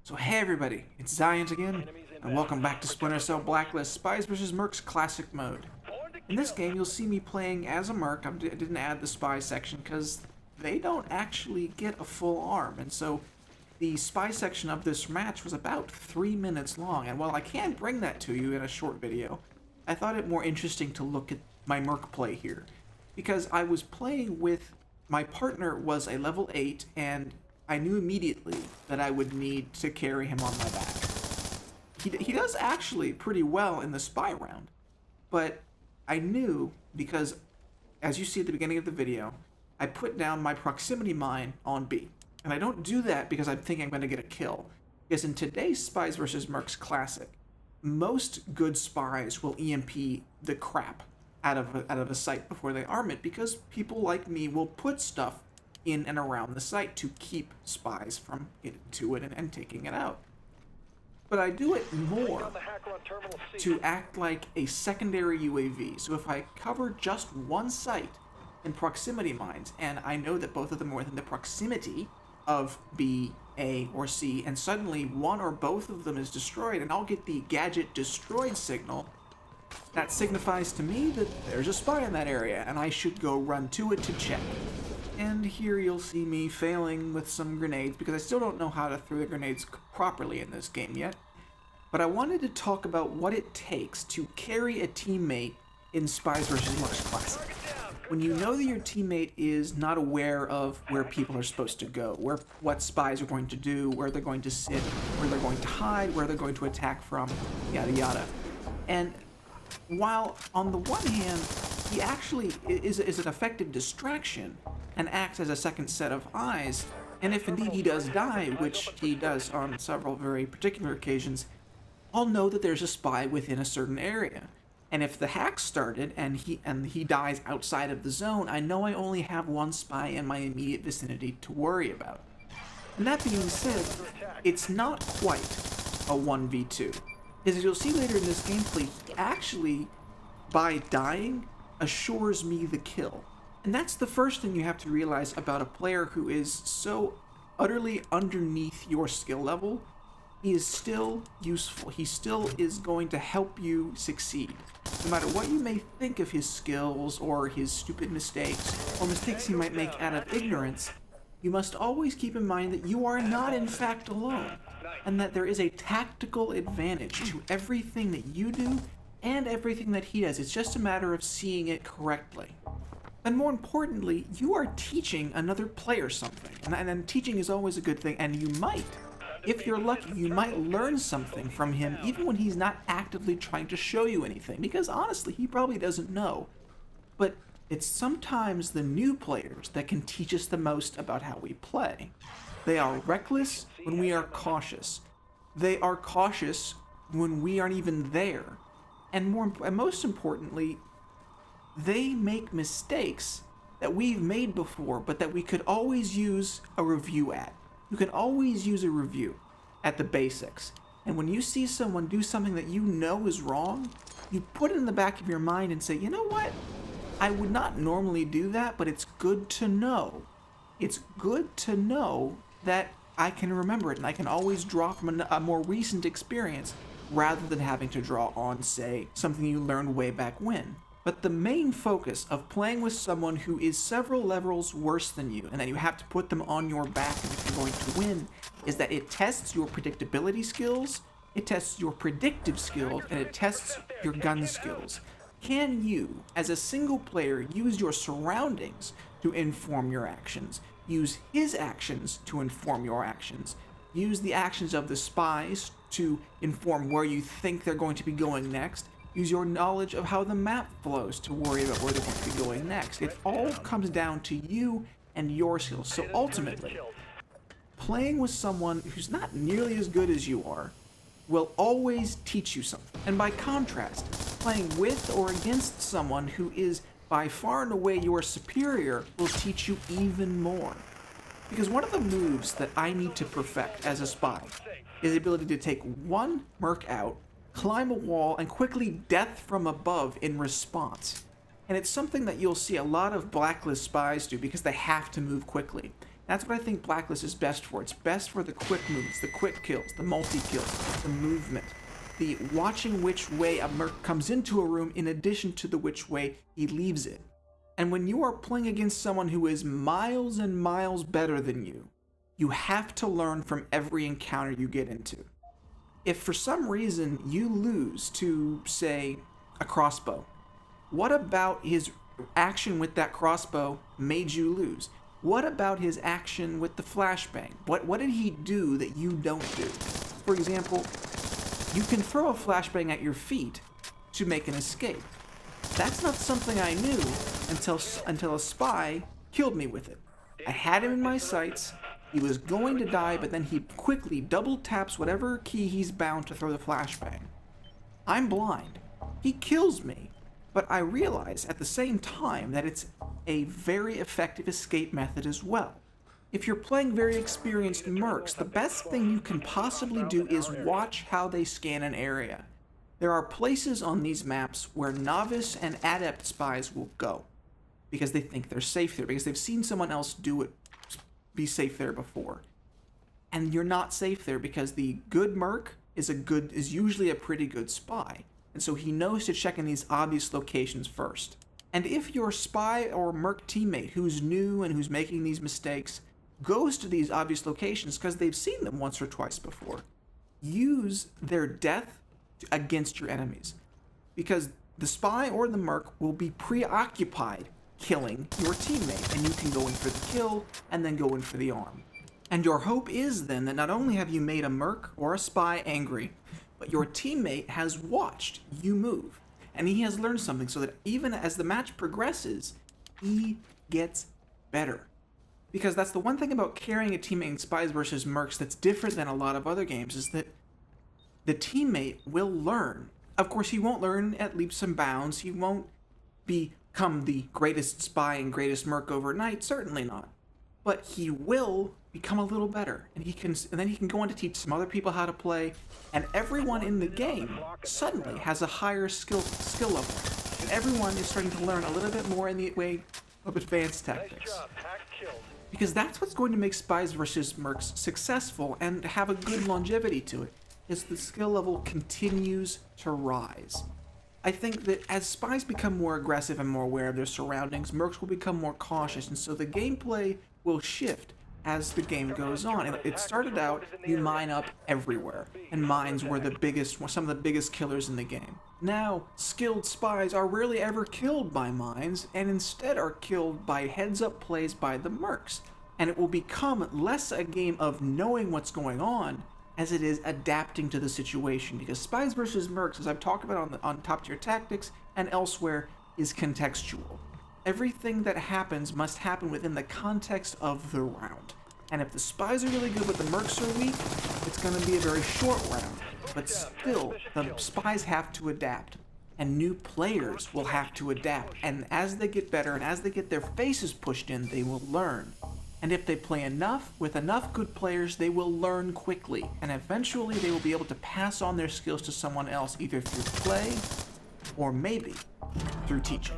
So hey everybody, it's Xiant again, and welcome back to Splinter Cell Blacklist, Spies vs. Mercs Classic Mode. In this game, you'll see me playing as a Merc. I didn't add the spy section because they don't actually get a full arm, and so the spy section of this match was about 3 minutes long, and while I can bring that to you in a short video, I thought it more interesting to look at my Merc play here, because I was playing with, my partner was a level 8, and I knew immediately that I would need to carry him on my back. He does actually pretty well in the spy round, but I knew because, as you see at the beginning of the video, I put down my proximity mine on B. And I don't do that because I'm thinking I'm going to get a kill. Because in today's Spies vs. Mercs Classic, most good spies will EMP the crap out of a site before they arm it, because people like me will put stuff in and around the site to keep spies from getting to it and taking it out. But I do it more to act like a secondary UAV. So if I cover just one site in proximity mines, and I know that both of them are within the proximity of B, A, or C, and suddenly one or both of them is destroyed, and I'll get the gadget destroyed signal, that signifies to me that there's a spy in that area, and I should go run to it to check. And here you'll see me failing with some grenades, because I still don't know how to throw the grenades properly in this game yet. But I wanted to talk about what it takes to carry a teammate in Spies vs. Mercs Classic. When you know that your teammate is not aware of where people are supposed to go, what spies are going to do, where they're going to sit, where they're going to hide, where they're going to attack from, yada yada. And while on the one hand, he actually is an effective distraction and acts as a second set of eyes, and if indeed he does die, which he does on several very particular occasions, I'll know that there's a spy within a certain area. And if the hack started and he dies outside of the zone, I know I only have one spy in my immediate vicinity to worry about. And that being said, it's not quite a 1v2. Because as you'll see later in this gameplay, he actually, by dying, assures me the kill. And that's the first thing you have to realize about a player who is so utterly underneath your skill level. He is still useful. He still is going to help you succeed. No matter what you may think of his skills or his stupid mistakes or mistakes he might make out of ignorance, you must always keep in mind that you are not in fact alone, and that there is a tactical advantage to everything that you do and everything that he does. It's just a matter of seeing it correctly. And more importantly, you are teaching another player something. And teaching is always a good thing, and you might, if you're lucky, you might learn something from him even when he's not actively trying to show you anything, because honestly, he probably doesn't know. But it's sometimes the new players that can teach us the most about how we play. They are reckless when we are cautious. They are cautious when we aren't even there. And most importantly, they make mistakes that we've made before, but that we could always use a review at. You can always use a review at the basics. And when you see someone do something that you know is wrong, you put it in the back of your mind and say, you know what? I would not normally do that, but it's good to know. It's good to know that I can remember it, and I can always draw from a more recent experience rather than having to draw on, say, something you learned way back when. But the main focus of playing with someone who is several levels worse than you, and that you have to put them on your back if you're going to win, is that it tests your predictability skills, it tests your predictive skills, and it tests your gun skills. Can you, as a single player, use your surroundings to inform your actions? Use his actions to inform your actions? Use the actions of the spies to inform where you think they're going to be going next? Use your knowledge of how the map flows to worry about where they're going to be going next. It all comes down to you and your skills. So ultimately, playing with someone who's not nearly as good as you are will always teach you something. And by contrast, playing with or against someone who is by far and away your superior will teach you even more. Because one of the moves that I need to perfect as a spy is the ability to take one merc out, climb a wall, and quickly death from above in response. And it's something that you'll see a lot of Blacklist spies do because they have to move quickly. That's what I think Blacklist is best for. It's best for the quick moves, the quick kills, the multi-kills, the movement, the watching which way a merc comes into a room in addition to the which way he leaves it. And when you are playing against someone who is miles and miles better than you have to learn from every encounter you get into. If for some reason you lose to, say, a crossbow, what about his action with that crossbow made you lose? What about his action with the flashbang? What did he do that you don't do? For example, you can throw a flashbang at your feet to make an escape. That's not something I knew until a spy killed me with it. I had him in my sights, he was going to die, but then he quickly double taps whatever key he's bound to throw the flashbang. I'm blind. He kills me, but I realize at the same time that it's a very effective escape method as well. If you're playing very experienced mercs, the best thing you can possibly do is watch how they scan an area. There are places on these maps where novice and adept spies will go because they think they're safe there, because they've seen someone else do it, be safe there before. And you're not safe there because the good merc is usually a pretty good spy. And so he knows to check in these obvious locations first. And if your spy or merc teammate who's new and who's making these mistakes goes to these obvious locations because they've seen them once or twice before, use their death against your enemies. Because the spy or the merc will be preoccupied killing your teammate, and you can go in for the kill and then go in for the arm. And your hope is then that not only have you made a merc or a spy angry, but your teammate has watched you move, and he has learned something so that even as the match progresses, he gets better. Because that's the one thing about carrying a teammate in Spies versus Mercs that's different than a lot of other games, is that the teammate will learn. Of course, he won't learn at leaps and bounds. He won't become the greatest spy and greatest merc overnight, certainly not. But he will become a little better, and then he can go on to teach some other people how to play, and everyone in the game suddenly has a higher skill level, and everyone is starting to learn a little bit more in the way of advanced tactics. Because that's what's going to make Spies vs. Mercs successful and have a good longevity to it, is the skill level continues to rise. I think that as spies become more aggressive and more aware of their surroundings, mercs will become more cautious, and so the gameplay will shift as the game goes on. It started out, you mine up everywhere, and mines were some of the biggest killers in the game. Now, skilled spies are rarely ever killed by mines, and instead are killed by heads-up plays by the mercs. And it will become less a game of knowing what's going on as it is adapting to the situation, because Spies vs. Mercs, as I've talked about on Top Tier Tactics and elsewhere, is contextual. Everything that happens must happen within the context of the round. And if the spies are really good but the mercs are weak, it's going to be a very short round. But still, the spies have to adapt, and new players will have to adapt. And as they get better and as they get their faces pushed in, they will learn. And if they play enough, with enough good players, they will learn quickly. And eventually they will be able to pass on their skills to someone else, either through play or maybe through teaching.